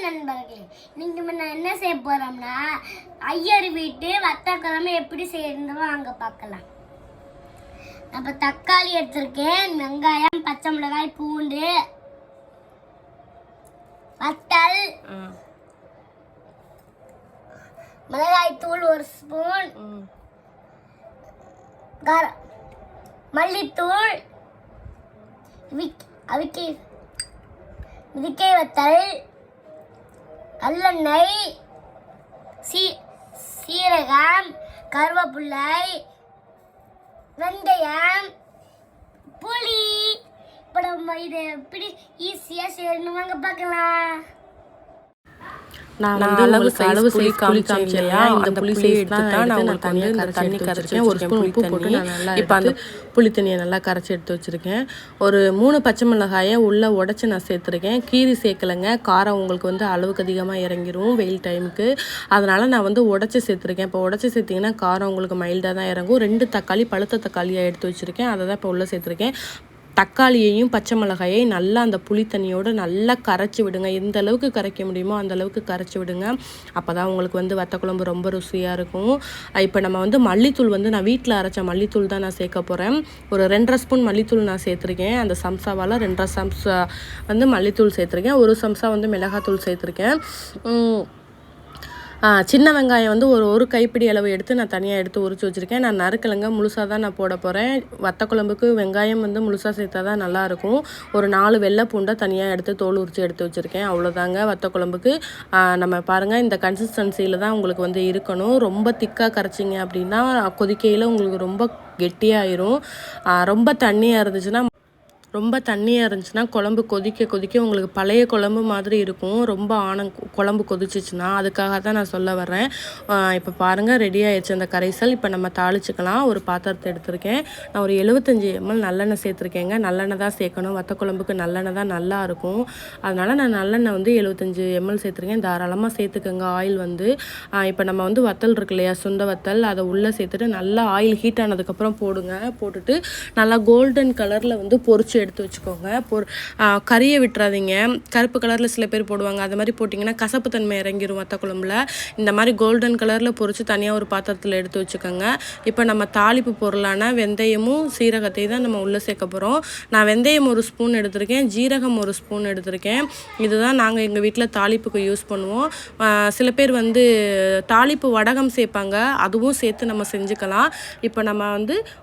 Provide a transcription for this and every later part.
நண்பர்களே, இன்னைக்கு நான் என்ன செய்ய போறோம்னா ஐயர் வீட்டு வத்தக்குழம்பு எப்படி செய்யறது வாங்க பார்க்கலாம். நம்ம தக்காளி எடுத்திருக்கேன், வெங்காயம், பச்சை மிளகாய், பூண்டு, வத்தல், மிளகாய் தூள் 1 ஸ்பூன், மல்லித்தூள், விதிக்கை வத்தல், நல்லெண்ணெய், சீரகம், கருவேப்பிலை, வெந்தயம், புளி. இப்போ நம்ம இதை எப்படி ஈஸியாக செய்யணும் வாங்க பார்க்கலாம். நான் அளவு புளி காமிச்சேன் இல்லையா, இந்த புளி எடுத்துட்டா நான் உங்களுக்கு தனியாக தண்ணி கரைச்சேன். 1 ஸ்பூன் உப்பு போட்டு இப்போ அந்த புளி தண்ணியை நல்லா கரைச்சி எடுத்து வச்சுருக்கேன். ஒரு 3 பச்சை மிளகாயை உள்ளே உடச்சி நான் சேர்த்துருக்கேன். கீரி சேர்க்கலைங்க, காரம் உங்களுக்கு அளவுக்கு அதிகமாக இறங்கிரும் வெயில் டைமுக்கு. அதனால் நான் உடச்சி சேர்த்துருக்கேன். இப்போ உடச்சி சேர்த்திங்கன்னா காரம் உங்களுக்கு மைல்டாக தான் இறங்கும். 2 தக்காளி பழுத்த தக்காளியாக எடுத்து வச்சுருக்கேன், அதை தான் இப்போ உள்ளே சேர்த்துருக்கேன். தக்காளியையும் பச்சை மிளகாயையும் நல்லா அந்த புளி தண்ணியோடு நல்லா கரைச்சி விடுங்க. எந்த அளவுக்கு கரைக்க முடியுமோ அந்த அளவுக்கு கரைச்சி விடுங்க. அப்போ தான் உங்களுக்கு வத்தக்குழம்பு ரொம்ப ருசியாக இருக்கும். இப்போ நம்ம மல்லித்தூள் நான் வீட்டில் அரைச்ச மல்லித்தூள் தான் நான் சேர்க்க போகிறேன். ஒரு 2.5 ஸ்பூன் மல்லித்தூள் நான் சேர்த்துருக்கேன். அந்த சம்சாவால் 2.5 சம்சா மல்லித்தூள் சேர்த்துருக்கேன். 1 சம்சா மிளகாத்தூள் சேர்த்துருக்கேன். சின்ன வெங்காயம் ஒரு கைப்பிடி அளவு எடுத்து நான் தனியாக எடுத்து உரிச்சு வச்சுருக்கேன். நான் நறுக்கலைங்க, முழுசாக தான் நான் போட போகிறேன். வத்தக்குழம்புக்கு வெங்காயம் முழுசாக சேர்த்தா தான் நல்லாயிருக்கும். ஒரு 4 வெள்ளை பூண்டை தனியாக எடுத்து தோல் உரித்து எடுத்து வச்சுருக்கேன். அவ்வளோதாங்க வத்தக்குழம்புக்கு. நம்ம பாருங்கள், இந்த கன்சிஸ்டன்சியில் தான் உங்களுக்கு இருக்கணும். ரொம்ப திக்காக கரைச்சிங்க அப்படின்னா கொதிக்கையில் உங்களுக்கு ரொம்ப கெட்டியாயிரும். ரொம்ப தண்ணியாக இருந்துச்சுன்னா குழம்பு கொதிக்க உங்களுக்கு பழைய குழம்பு மாதிரி இருக்கும். ரொம்ப குழம்பு கொதிச்சிச்சுன்னா அதுக்காக தான் நான் சொல்ல வர்றேன். இப்போ பாருங்கள், ரெடி ஆயிடுச்சு அந்த கரைசல். இப்போ நம்ம தாளிச்சுக்கலாம். ஒரு பாத்திரத்தை எடுத்திருக்கேன். நான் ஒரு 75 ml நல்லெண்ணெய் சேர்த்துருக்கேங்க. நல்லெண்ணெய் தான் சேர்க்கணும், வத்த குழம்புக்கு நல்லெண்ணெய் தான் நல்லாயிருக்கும். அதனால் நான் நல்லெண்ணெய் 75 ml சேர்த்துருக்கேன். தாராளமாக சேர்த்துக்கோங்க. ஆயில் இப்போ நம்ம வத்தல் இருக்கு இல்லையா, சுண்ட வத்தல், அதை உள்ளே சேர்த்துட்டு நல்லா ஆயில் ஹீட் ஆனதுக்கப்புறம் போட்டுட்டு நல்லா கோல்டன் கலரில் பொரிச்சு எடுத்து வச்சுக்கோங்க. கறியை விட்டுறாதீங்க. கருப்பு கலரில் சில பேர் போடுவாங்க, அது மாதிரி போட்டிங்கன்னா கசப்பு தன்மை இறங்கிடும் வத்த குழம்புல. இந்த மாதிரி கோல்டன் கலரில் பொரித்து தனியாக ஒரு பாத்திரத்தில் எடுத்து வச்சுக்கோங்க. இப்போ நம்ம தாளிப்பு பொருளான வெந்தயமும் சீரகத்தையும் தான் நம்ம உள்ளே சேர்க்க போகிறோம். நான் வெந்தயம் 1 ஸ்பூன் எடுத்திருக்கேன், ஜீரகம் 1 ஸ்பூன் எடுத்திருக்கேன். இதுதான் நாங்கள் எங்கள் வீட்டில் தாளிப்புக்கு யூஸ் பண்ணுவோம். சில பேர் தாளிப்பு வடகம் சேர்ப்பாங்க, அதுவும் சேர்த்து நம்ம செஞ்சுக்கலாம். இப்போ நம்ம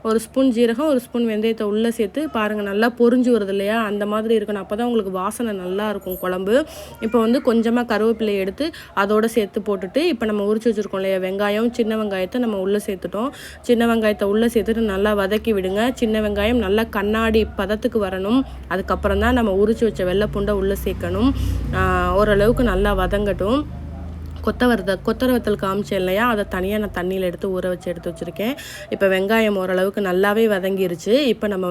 1 ஸ்பூன் ஜீரகம் 1 ஸ்பூன் வெந்தயத்தை உள்ளே சேர்த்து பாருங்கள், நல்லா பொரிஞ்சு வருது இல்லையா, அந்த மாதிரி இருக்கணும். அப்போ தான் உங்களுக்கு வாசனை நல்லா இருக்கும் குழம்பு. இப்போ கொஞ்சமாக கருவேப்பிலை எடுத்து அதோடு சேர்த்து போட்டுட்டு இப்போ நம்ம உரிச்சு வச்சுருக்கோம் இல்லையா வெங்காயம், சின்ன வெங்காயத்தை நம்ம உள்ளே சேர்த்துட்டோம். சின்ன வெங்காயத்தை உள்ளே சேர்த்துட்டு நல்லா வதக்கி விடுங்க. சின்ன வெங்காயம் நல்லா கண்ணாடி பதத்துக்கு வரணும். அதுக்கப்புறம் தான் நம்ம உரிச்சு வச்ச வெள்ளை பூண்டை உள்ளே சேர்க்கணும். ஓரளவுக்கு நல்லா வதங்கட்டும். கொத்தவரை வத்தல் காமிச்சேன் இல்லையா, அதை தனியாக நான் தண்ணியில் எடுத்து ஊற வச்சு எடுத்து வச்சுருக்கேன். இப்போ வெங்காயம் ஓரளவுக்கு நல்லாவே வதங்கிருச்சு. இப்போ நம்ம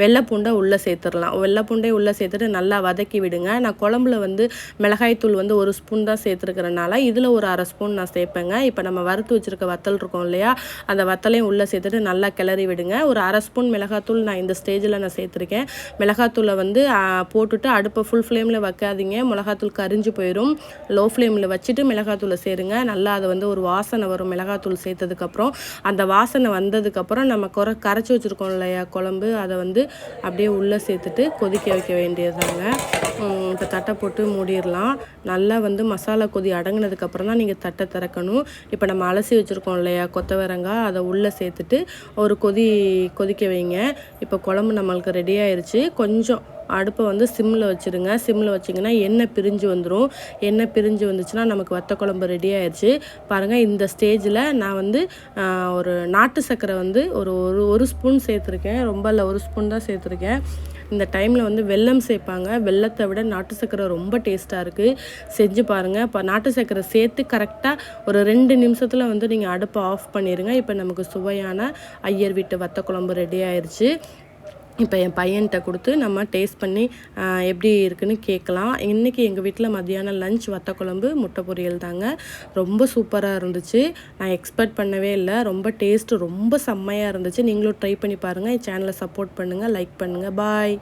வெள்ளை பூண்டை உள்ளே சேர்த்துடலாம். வெள்ளை பூண்டை உள்ளே சேர்த்துட்டு நல்லா வதக்கி விடுங்க. நான் குழம்புல மிளகாய்த்தூள் 1 ஸ்பூன் தான் சேர்த்துருக்கிறனால இதில் ஒரு 1/2 ஸ்பூன் நான் சேர்ப்பேங்க. இப்போ நம்ம வறுத்து வச்சுருக்க வத்தல் இருக்கும் இல்லையா, அந்த வத்தலையும் உள்ளே சேர்த்துட்டு நல்லா கிளறி விடுங்க. ஒரு 1/2 ஸ்பூன் மிளகாத்தூள் நான் இந்த ஸ்டேஜில் நான் சேர்த்துருக்கேன். மிளகாத்தூளை போட்டுட்டு அடுப்பை ஃபுல் ஃப்ளேமில் வைக்காதீங்க, மிளகாத்தூள் கரிஞ்சு போயிடும். லோ ஃப்ளேமில் வச்சுட்டு மிளகாத்தூளை சேருங்க. நல்லா அது ஒரு வாசனை வரும். மிளகாத்தூள் சேர்த்ததுக்கப்புறம் அந்த வாசனை வந்ததுக்கப்புறம் நம்ம கரைச்சி வச்சுருக்கோம் இல்லையா குழம்பு, அதை அப்படியே உள்ளே சேர்த்துட்டு கொதிக்க வைக்க வேண்டியதாங்க. இப்போ தட்டை போட்டு மூடிடலாம். நல்லா மசாலா கொதி அடங்கினதுக்கப்புறம் தான் நீங்கள் தட்டை திறக்கணும். இப்போ நம்ம அலசி வச்சுருக்கோம் இல்லையா கொத்தவரங்காய், அதை உள்ளே சேர்த்துட்டு ஒரு கொதிக்க வைங்க. இப்போ குழம்பு நம்மளுக்கு ரெடி ஆயிடுச்சு. கொஞ்சம் அடுப்பை சிம்மில் வச்சுருங்க. சிம்மில் வச்சிங்கன்னா எண்ணெய் பிரிஞ்சு வந்துடும். எண்ணெய் பிரிஞ்சு வந்துச்சுன்னா நமக்கு வத்த குழம்பு ரெடி ஆயிடுச்சு. பாருங்கள், இந்த ஸ்டேஜில் நான் ஒரு நாட்டு சர்க்கரை ஒரு ஸ்பூன் சேர்த்துருக்கேன். ரொம்ப இல்லை, 1 ஸ்பூன் தான் சேர்த்துருக்கேன். இந்த டைமில் வெல்லம் சேர்ப்பாங்க. வெல்லத்தை விட நாட்டு சர்க்கரை ரொம்ப டேஸ்ட்டாக இருக்குது. செஞ்சு பாருங்கள். இப்போ நாட்டு சர்க்கரை சேர்த்து கரெக்டாக ஒரு 2 நிமிஷத்தில் நீங்கள் அடுப்பை ஆஃப் பண்ணிடுங்க. இப்போ நமக்கு சுவையான ஐயர் வீட்டு வத்த குழம்பு ரெடி ஆயிடுச்சு. இப்போ என் பையன்கிட்ட கொடுத்து நம்ம டேஸ்ட் பண்ணி எப்படி இருக்குன்னு கேட்கலாம். இன்றைக்கி எங்கள் வீட்டில் மத்தியானம் லஞ்ச் வத்த குழம்பு முட்டை பொரியல் தாங்க. ரொம்ப சூப்பராக இருந்துச்சு. நான் எக்ஸ்பெக்ட் பண்ணவே இல்லை. ரொம்ப டேஸ்ட்டு ரொம்ப செம்மையாக இருந்துச்சு. நீங்களும் ட்ரை பண்ணி பாருங்கள். என் சேனலை சப்போர்ட் பண்ணுங்கள், லைக் பண்ணுங்கள். பாய்.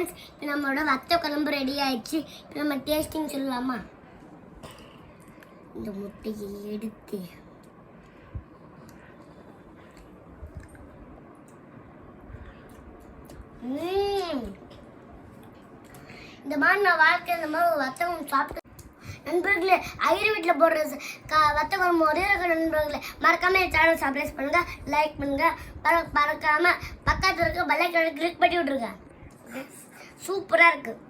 ஃப்ரெண்ட்ஸ், இப்போ நம்மளோட வத்த குழம்பு ரெடி ஆயிடுச்சு. இப்போ நம்ம டேஸ்டிங் சொல்லலாமா? இந்த முட்டையை எடுத்து இந்த மாதிரி நான் வாழ்க்கை இந்த மாதிரி வத்தகம் சாப்பிட்டு நண்பர்களே, ஐயர் வீட்டில் போடுற வத்த குழம்பு ஒரே நண்பர்களே, மறக்காம என் சேனல் சப்ஸ்கிரைப் பண்ணுங்க, லைக் பண்ணுங்க, மறக்காம பக்கத்தில் இருக்க பெல் ஐகானை கிளிக் பண்ணி விட்ருங்க. சூப்பராக இருக்குது.